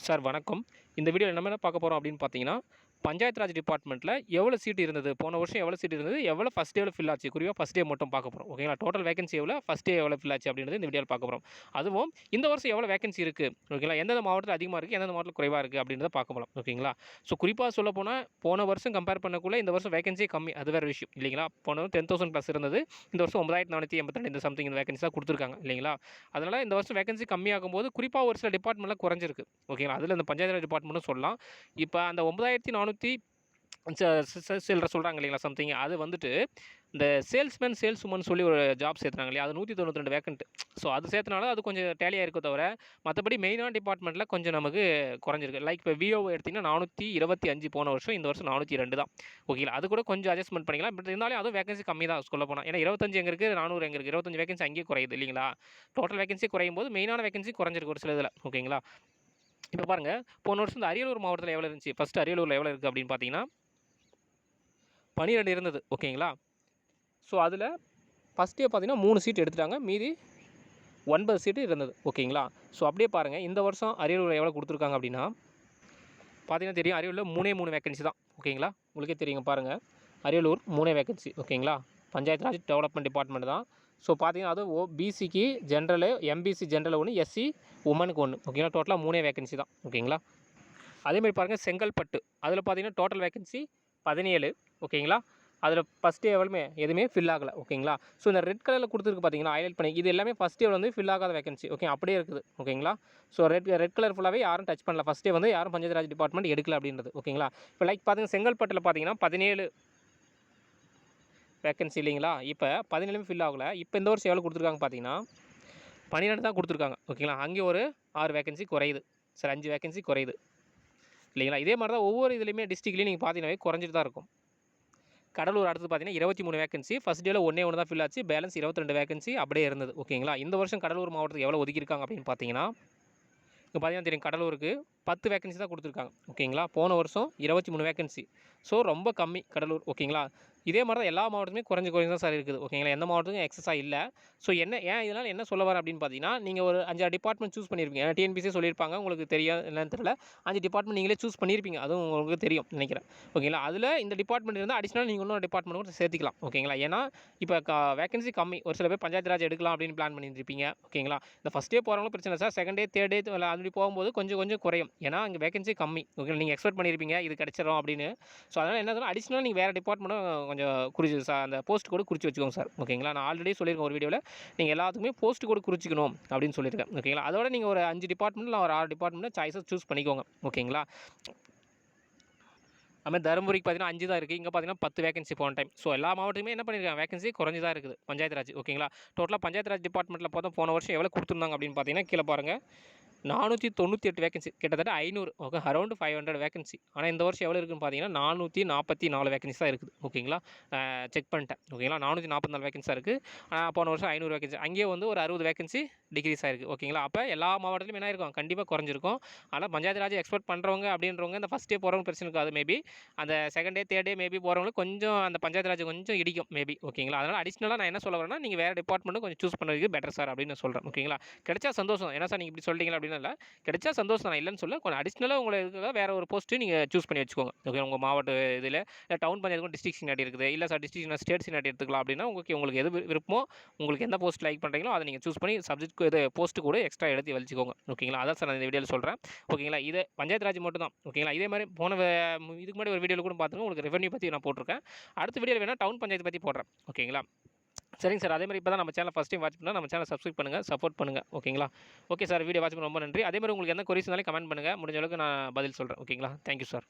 Sir வணக்கம். இந்த வீடியோல நம்ம என்ன பார்க்க போறோம் அப்படின்னு பார்த்தீங்கன்னா, பஞ்சாயத்து ராஜ் டிபார்ட்மெண்ட்ல எவ்வளோ சீட் இருந்தது? போன வருஷம் எவ்வளோ சீட் இருந்தது? எவ்வளோ ஃபர்ஸ்ட் டேல ஃபில் ஆச்சு? குறிப்பா ஃபர்ஸ்ட் டே மட்டும் பார்க்க போறோம். ஓகேங்களா? டோட்டல் வேக்கன்சி எவ்வளோ? ஃபர்ஸ்ட் டே எவ்வளோ ஃபில் ஆச்சு? அப்படின்றத இந்த வீடியோல பார்க்க போறோம். அதுவும் இந்த வருஷம் எவ்வளோ வேக்கன்சி இருக்கு? ஓகேங்களா? எந்தெந்த மாவட்டத்தில அதிகமா இருக்கு? எந்தெந்த மாவட்டத்தில குறைவா இருக்கு? அப்படின்றத பார்க்க போலாம். ஓகேங்களா? ஸோ குறிப்பா சொல்லப்போனா, போன வருஷம் கம்பேர் பண்ணக்குள்ள இந்த வருஷம் வேக்கன்சி கம்மி. அது வேற விஷயம் இல்லைங்களா? போன வருஷம் 10,000 ப்ளஸ் இருந்தது. இந்த வருஷம் 9,482 இந்த சம்திங் இந்த வேக்கன்சி தான் குடுத்துருக்காங்க இல்லைங்களா? அதனால இந்த வருஷம் வேக்கன்சி கம்மியாகும்போது, குறிப்பா ஒரு சில டிபார்ட்மெண்ட்ல குறைஞ்சிருக்கு. ஓகேங்களா? அதில இந்த பஞ்சாயத்து ராஜ் டிபார்ட்மெண்ட்டும் சொல்லலாம். இப்ப அந்த 9,400 சில்லற சொல்றாங்க இல்லைங்களா சம்திங். அது வந்துட்டு இந்த சேல்ஸ்மேன், சேல்ஸ் வுமன் சொல்லி ஒரு ஜாப் சேர்த்துனாங்க இல்லையா? அது 192 வேக்கன்ட். ஸோ அது சேர்த்தனால அது கொஞ்சம் டேலியா இருக்கே தவிர, மத்தபடி மெயினான டிபார்ட்மெண்ட்ல கொஞ்சம் நமக்கு குறைஞ்சிருக்கு. லைக் இப்போ விஓ எடுத்தீங்கன்னா 425 போன வருஷம், இந்த வருஷம் 402 தான். ஓகேங்களா? அது கூட கொஞ்சம் அட்ஜஸ்ட்மென்ட் பண்ணிக்கலாம். பட் இருந்தாலும் அதுவும் வேக்கன்சி கம்மி தான் சொல்லப்போனா. ஏன்னா 25 எங்க இருக்கு? 400 எங்க இருக்கு? 25 வேக்கன்சி அங்கேயே குறையுது இல்லைங்களா? டோட்டல் வேக்கன்சி குறையும்போது மெயினான வேக்கன்சி குறைஞ்சிருக்கு ஒரு சில இதில. ஓகேங்களா? இப்ப பாருங்க, போன வருஷம் இந்த அரியலூர் மாவட்டத்தில எவ்வளோ இருந்துச்சு? ஃபர்ஸ்ட் அரியலூர்ல எவ்வளோ இருக்கு அப்படின்னு பார்த்தீங்கன்னா 12 இருந்தது. ஓகேங்களா? ஸோ அதில ஃபர்ஸ்ட் டே பார்த்தீங்கன்னா 3 சீட் எடுத்துட்டாங்க. மீதி 9 சீட்டு இருந்தது. ஓகேங்களா? ஸோ அப்படியே பாருங்க, இந்த வருஷம் அரியலூர்ல எவ்வளோ குடுத்துருக்காங்க அப்படின்னா, பார்த்தீங்கன்னா தெரியும் அரியலூர்ல 3 வேக்கன்சி தான். ஓகேங்களா? உங்களுக்கே தெரியுங்க பாருங்க. அரியலூர் 3 வேக்கன்சி. ஓகேங்களா? பஞ்சாயத்து ராஜ் டெவலப்மெண்ட் டிபார்ட்மெண்ட் தான். ஸோ பார்த்தீங்கன்னா அதுவும் பிசிக்கு ஜென்ரலு, எம்பிசி ஜென்ரல் 1, எஸ்சி உமனுக்கு 1. ஓகேங்களா? டோட்டலா 3 வேக்கன்சி தான். ஓகேங்களா? அதேமாரி பாருங்க செங்கல்பட்டு. அதில பார்த்தீங்கன்னா டோட்டல் வேக்கன்சி 17. ஓகேங்களா? அதில ஃபர்ஸ்ட் டே எதுவுமே ஃபில் ஆகல. ஓகேங்களா? ஸோ இந்த ரெட் கலர்ல குடுத்துருக்கு பார்த்தீங்களா, ஹைலைட் பண்ணி இது எல்லாமே ஃபர்ஸ்ட் டே வந்து ஃபில் ஆகாத வேக்கன்சி. ஓகே அப்படியே இருக்குது. ஓகேங்களா? ஸோ ரெட் கலர் ஃபுல்லாவே யாரும் டச் பண்ணல. ஃபர்ஸ்ட் டே வந்து யாரும் பஞ்சாயத்து ராஜ் டிபார்ட்மெண்ட் எடுக்கல அப்படின்றது. ஓகேங்களா? இப்போ லைக் பார்த்தீங்கன்னா செங்கல்பட்டுல பார்த்தீங்கன்னா 17 வேக்கன்சி இல்லைங்களா? இப்போ 17மே ஃபில் ஆகல. இப்போ இந்த வருஷம் எவ்வளோ குடுத்துருக்காங்க பார்த்தீங்கன்னா, 12 தான் குடுத்துருக்காங்க. ஓகேங்களா? அங்கே ஒரு 6 வேக்கன்சி குறையுது. சாரி 5 வேக்கன்சி குறையுது. இல்லைங்களா? இதே மாரி தான் ஒவ்வொரு இதுலயுமே டிஸ்ட்ரிக்ட்லயும் நீங்க பார்த்தீங்கன்னாவே குறைஞ்சிட்டு தான் இருக்கும். கடலூர் அடுத்தது பார்த்தீங்கன்னா 23 வேக்கன்சி. ஃபர்ஸ்ட் டேல ஒண்ணே ஒண்ணு தான் ஃபில் ஆச்சு. பேலன்ஸ் 22 வேக்கன்சி அப்படியே இருந்தது. ஓகேங்களா? இந்த வருஷம் கடலூர் மாவட்டத்துக்கு எவ்வளோ ஒதுக்கியிருக்காங்க அப்படின்னு பார்த்தீங்கன்னா, இங்க பார்த்தீங்கன்னா தெரியும் கடலூருக்கு 10 வேக்கன்சி தான் குடுத்துருக்காங்க. ஓகேங்களா? போன வருஷம் 23 வேக்கன்சி. ஸோ ரொம்ப கம்மி கடலூர். ஓகேங்களா? இதே மாரி தான் எல்லா மாவட்டத்துமே குறைஞ்சு தான் சார் இருக்குது. ஓகேங்களா? எந்த மாவட்டத்துக்கும் எக்ஸஸா இல்ல. ஸோ இதனால என்ன சொல்ல வரேன் அப்படின்னு பார்த்தீங்கன்னா, நீங்க ஒரு 5, 6 டிபார்ட்மெண்ட் சூஸ் பண்ணியிருப்பீங்க. ஏன்னா டிஎன்பிசியே சொல்லியிருப்பாங்க. உங்களுக்கு தெரியும் என்னன்னு தெரியல. 5 டிபார்ட்மெண்ட் நீங்களே சூஸ் பண்ணியிருப்பீங்க. அதுவும் உங்களுக்கு தெரியும் நினைக்கிறேன். ஓகேங்களா? அதில இந்த டிபார்ட்மெண்ட் இருந்தா அடிஷனலா நீங்க இன்னொரு டிபார்ட்மெண்ட் கூட சேர்த்துக்கலாம். ஓகேங்களா? ஏன்னா இப்ப வேக்கன்சி கம்மி. ஒரு சில பேர் பஞ்சாயத்து ராஜ் எடுக்கலாம் அப்படின்னு பிளான் பண்ணியிருப்பீங்க. ஓகேங்களா? இந்த ஃபர்ஸ்ட் டே போறவங்களும் பிரச்சனை இல்ல sir. Second day, third day அப்படி போகும்போது கொஞ்சம் கொஞ்சம் குறையும். ஏன்னா அங்க வேக்கன்சி கம்மி. ஓகே நீங்க எக்ஸ்பெக்ட் பண்ணியிருப்பீங்க இது கிடைச்சிரும் அப்படின்னு. ஸோ அதனால என்ன சொன்னா அடிஷனலா நீங்க வேற டிபார்ட்மெண்ட்டும் கொஞ்சம் அந்த போஸ்ட் கோடு குறிச்சு வச்சுக்கோங்க சார். ஓகேங்களா? நான் ஆல்ரெடி சொல்லியிருக்கேன் ஒரு வீடியோல. நீங்க எல்லாத்துக்குமே போஸ்ட் கோடு குறிச்சுக்கணும் அப்படின்னு சொல்லியிருக்கேன். ஓகேங்களா? அதோட நீங்க ஒரு 5 டிபார்ட்மெண்ட் இல்ல ஒரு 6 டிபார்ட்மெண்ட் சாய்ஸா சூஸ் பண்ணிக்கோங்க. ஓகேங்களா? அதுமாதிரி தருமபுரிக்கு பார்த்தீங்கன்னா 5 தான் இருக்குது. இங்கே பார்த்தீங்கன்னா 10 வேகன்சி போன டைம். ஸோ எல்லா மாவட்டத்துக்குமே என்ன பண்ணியிருக்காங்க வேகன்சி குறைஞ்சு தான் இருக்குது. பஞ்சாயத்து ராஜ் ஓகேங்களா? டோட்டலா பஞ்சாயத்து ராஜ் டிபார்ட்மெண்ட்டில் பார்த்தா போன வருஷம் எவ்வளோ குடுத்துருந்தாங்க அப்படின்னு பார்த்தீங்கன்னா, கீழ பாருங்க 498 வேகன்சி கிட்டத்தட்ட 500 ஓகே அரவுண்ட் 500 வேகன்சி. ஆனா இந்த வருஷம் எவ்வளோ இருக்குன்னு பார்த்தீங்கன்னா, 444 வேகன்சி தான் இருக்குது. ஓகேங்களா? செக் பண்ணிட்டேன். ஓகேங்களா? 444 வேகன்சி தான் இருக்கு. போன வருஷம் 500 வேகன்சி. அங்கேயே வந்து ஒரு 60 வேகன்சி டிக்ரீஸ் ஆயிருக்கு. ஓகேங்களா? அப்ப எல்லா மாவட்டத்திலும் என்ன ஆயிருக்கும்? கண்டிப்பா குறைஞ்சிருக்கும். ஆனா பஞ்சாயத்து ராஜ் எக்ஸ்பெக்ட் பண்றவங்க அப்படின்றவங்க இந்த ஃபர்ஸ்ட் டே போறவங்க பிரச்சனை இருக்காது மேபி. அந்த second day, third day maybe போறவங்களுக்கு கொஞ்சம் அந்த பஞ்சாயத்து ராஜ் கொஞ்சம் இடிக்கும் மேபி. ஓகேங்களா? அதனால அடிஷனலா நான் என்ன சொல்ல வரேன்னா, நீங்க வேற டிபார்ட்மெண்ட் கொஞ்சம் சூஸ் பண்ணது பெட்டர் சார் அப்படின்னு நான் சொல்றேன். ஓகேங்களா? கிடைச்சா சந்தோஷம். என்ன சார் நீங்க இப்படி சொல்றீங்க அப்படின்னு இல்ல. கிடைச்சா சந்தோஷம் நான் இல்லன்னு சொல்ல. கொஞ்சம் அடிஷனலா உங்களுக்கு வேற ஒரு போஸ்ட் நீங்க சூஸ் பண்ணி வச்சுக்கோங்க. ஓகே உங்க மாவட்ட இதுல டவுன் பஞ்சாயத்துக்கும் டிஸ்ட்ரிக்ட் சீனியாரிட்டி இருக்குது. இல்ல சார் டிஸ்ட்ரிக்ட் ஸ்டேட் சீனியாரிட்டி எடுத்துக்கலாம் அப்படின்னா உங்களுக்கு எது விருப்பமோ உங்களுக்கு எந்த போஸ்ட் லைக் பண்றீங்களோ அதை நீங்க சூஸ் பண்ணி சப்ஜெக்ட் இது போஸ்ட் கூட எக்ஸ்ட்ரா எழுதி வச்சுக்கோங்க. ஓகேங்களா? அதான் சார் நான் இந்த வீடியோல சொல்றேன். ஓகேங்களா? இது பஞ்சாயத்து ராஜ் மட்டும் தான். ஓகேங்களா? இதே மாதிரி இதுக்கு முன்னாடி ஒரு வீடியோல கூட பார்த்துங்க உங்களுக்கு ரெவென்யூ பத்தி நான் போட்டிருக்கேன். அடுத்த வீடியோல வேணா டவுன் பஞ்சாயத்து பத்தி போடுறேன். ஓகேங்களா? சரிங்க சார். அதே மாதிரி இப்போ தான் நம்ம சேனல் ஃபர்ஸ்ட் டைம் வாட்ச் பண்ணா நம்ம சேனல் சப்ஸ்கிரைப் பண்ணுங்க, சப்போர்ட் பண்ணுங்க. ஓகேங்களா? ஓகே சார் வீடியோ வாட்ச் பண்ண ரொம்ப நன்றி. அதே மாதிரி உங்களுக்கு எந்த கொரீஸ் இருந்தாலும் கமெண்ட் பண்ணுங்க. முடிஞ்ச அளவுக்கு நான் பதில் சொல்றேன். ஓகேங்களா? Thank you sir.